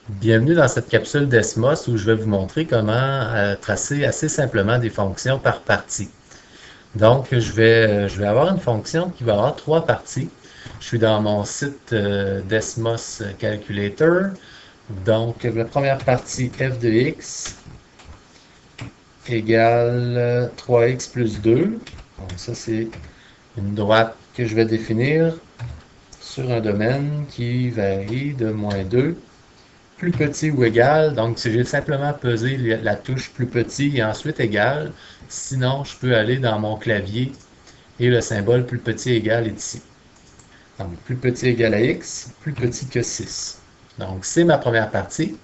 Bienvenue dans cette capsule Desmos où je vais vous montrer comment tracer assez simplement des fonctions par partie. Donc, je vais avoir une fonction qui va avoir trois parties. Je suis dans mon site Desmos Calculator. Donc, la première partie f de x égale 3x plus 2. Donc, ça, c'est une droite que je vais définir sur un domaine qui varie de moins 2 plus petit ou égal. Donc, si j'ai simplement pesé la touche plus petit et ensuite égal, sinon, je peux aller dans mon clavier et le symbole plus petit égal est ici. Donc, plus petit égal à x, plus petit que 6. Donc, c'est ma première partie.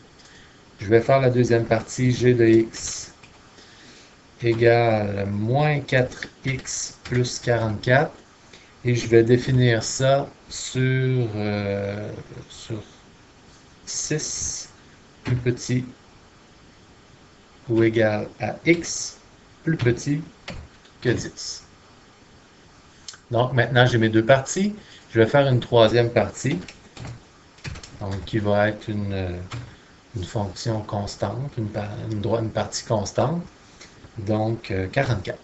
Je vais faire la deuxième partie, g de x égale moins 4x plus 44. Et je vais définir ça sur 6 plus petit ou égal à x plus petit que 10. Donc maintenant j'ai mes deux parties. Je vais faire une troisième partie, donc qui va être une fonction constante, une partie constante, donc 44,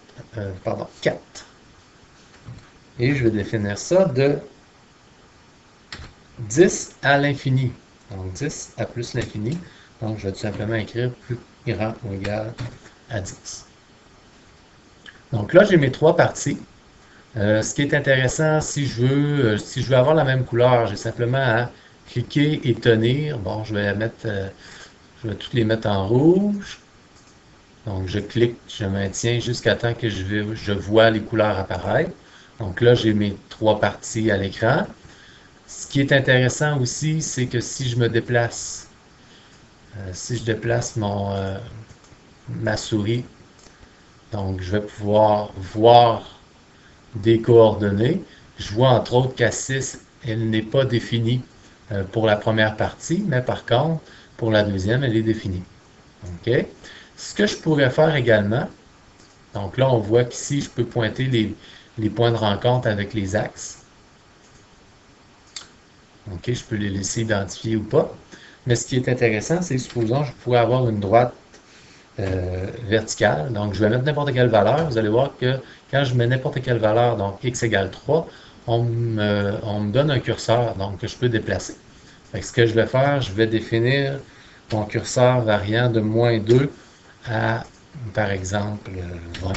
pardon, 4. Et je vais définir ça de 10 à l'infini. Donc 10 à plus l'infini. Donc je vais tout simplement écrire plus grand ou égal à 10. Donc là, j'ai mes trois parties. Ce qui est intéressant, si je veux avoir la même couleur, j'ai simplement à cliquer et tenir. Bon, je vais toutes les mettre en rouge. Donc je clique, je maintiens jusqu'à temps que je vois les couleurs apparaître. Donc là, j'ai mes trois parties à l'écran. Ce qui est intéressant aussi, c'est que si je me déplace, si je déplace ma souris, donc je vais pouvoir voir des coordonnées. Je vois entre autres qu'à 6, elle n'est pas définie pour la première partie, mais par contre, pour la deuxième, elle est définie. OK? Ce que je pourrais faire également, donc là, on voit qu'ici, je peux pointer les points de rencontre avec les axes. OK, je peux les laisser identifier ou pas. Mais ce qui est intéressant, c'est supposons je pourrais avoir une droite verticale. Donc, je vais mettre n'importe quelle valeur. Vous allez voir que quand je mets n'importe quelle valeur, donc x égale 3, on me donne un curseur donc, que je peux déplacer. Fait que ce que je vais faire, je vais définir mon curseur variant de moins 2 à, par exemple, 20.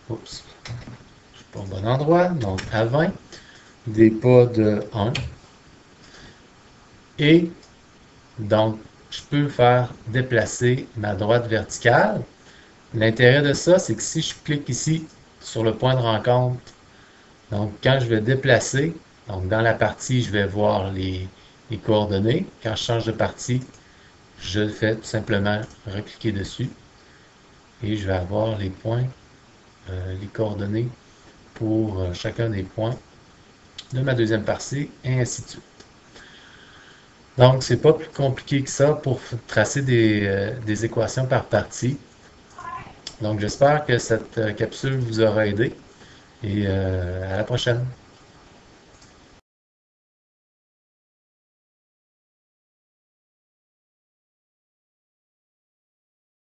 Oups, je ne suis pas au bon endroit. Donc, à 20, des pas de 1. Et donc, je peux faire déplacer ma droite verticale. L'intérêt de ça, c'est que si je clique ici sur le point de rencontre, donc quand je vais déplacer, donc dans la partie, je vais voir les coordonnées. Quand je change de partie, je fais tout simplement recliquer dessus et je vais avoir les points, les coordonnées pour chacun des points de ma deuxième partie et ainsi de suite. Donc, c'est pas plus compliqué que ça pour tracer des équations par partie. Donc, j'espère que cette capsule vous aura aidé et à la prochaine.